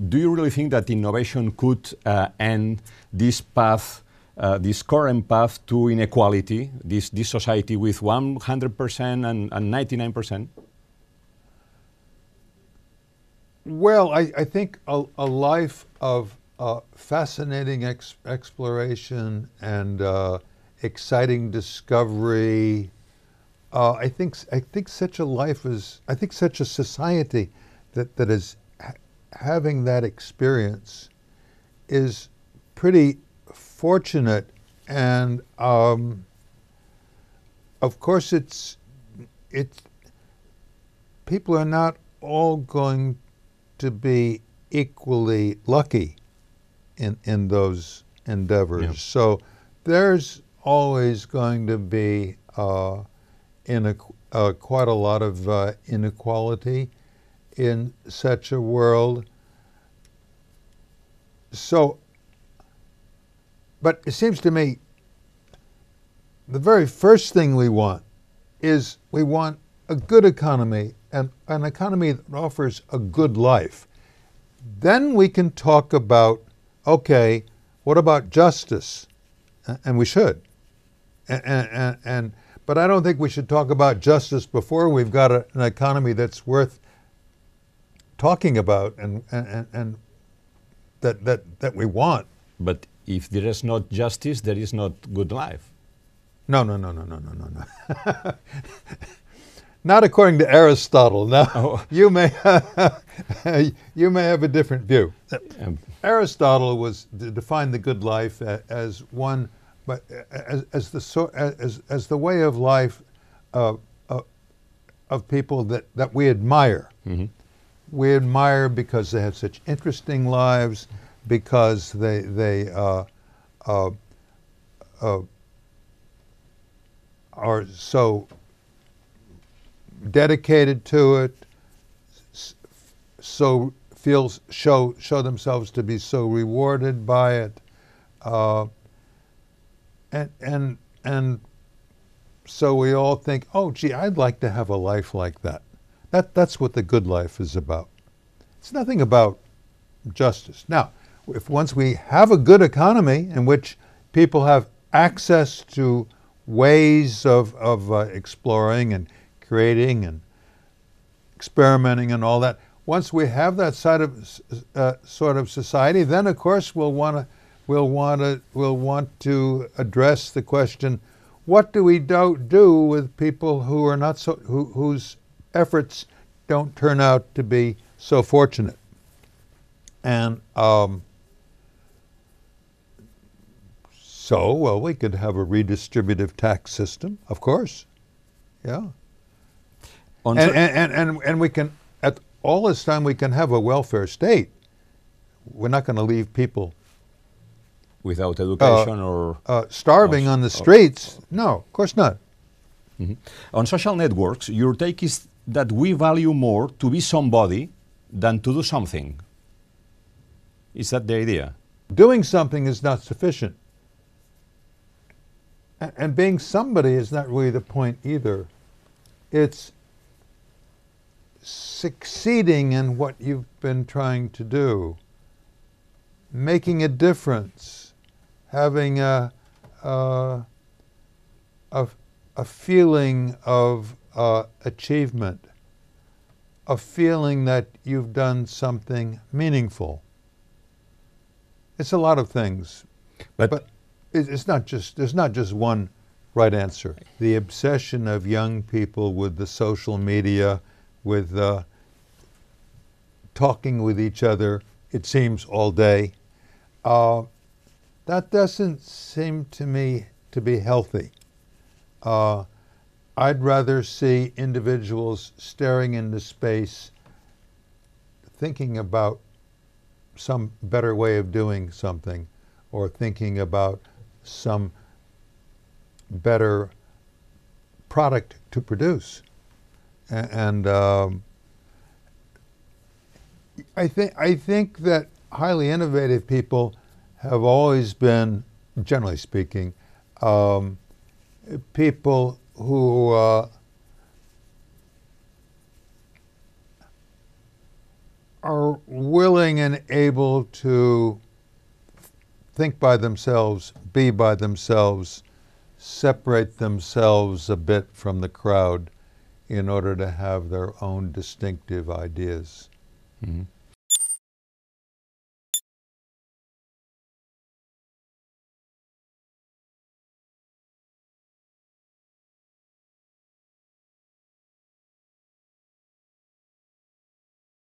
do you really think that innovation could end this path, this current path to inequality, this society with 100% and 99%? Well, I think a life of fascinating exploration and exciting discovery. I think such a life is. I think such a society that is having that experience is pretty fortunate, and of course it's people are not all going to be equally lucky in those endeavors. Yeah. So there's always going to be quite a lot of inequality in such a world. So, but it seems to me the very first thing we want is we want a good economy, and an economy that offers a good life. Then we can talk about, okay, what about justice? And we should. But I don't think we should talk about justice before we've got an economy that's worth talking about and that we want. But if there is not justice, there is not good life. No. Not according to Aristotle. Now, you may have a different view. Aristotle defined the good life as one, but as the way of life of people that we admire. Mm-hmm. We admire because they have such interesting lives, because they are so dedicated to it, so show themselves to be so rewarded by it, and so we all think, oh gee, I'd like to have a life like that. That's what the good life is about. It's nothing about justice. Now, if once we have a good economy in which people have access to ways of exploring and creating and experimenting and all that, once we have that side of sort of society, then of course we'll want to address the question: what do we do with people who are not so whose efforts don't turn out to be so fortunate? And so, well, we could have a redistributive tax system, of course, yeah. And we can, at all this time, we can have a welfare state. We're not going to leave people without education or starving on the streets. No, of course not. Mm-hmm. On social networks, your take is that we value more to be somebody than to do something. Is that the idea? Doing something is not sufficient. And being somebody is not really the point either. It's succeeding in what you've been trying to do, making a difference, having a feeling of achievement, a feeling that you've done something meaningful. It's a lot of things, but it's not just, there's not just one right answer. The obsession of young people with the social media, with talking with each other, it seems, all day, that doesn't seem to me to be healthy. I'd rather see individuals staring into space, thinking about some better way of doing something, or thinking about some better product to produce. And I think that highly innovative people have always been, generally speaking, people who are willing and able to think by themselves, be by themselves, separate themselves a bit from the crowd in order to have their own distinctive ideas. Mhm.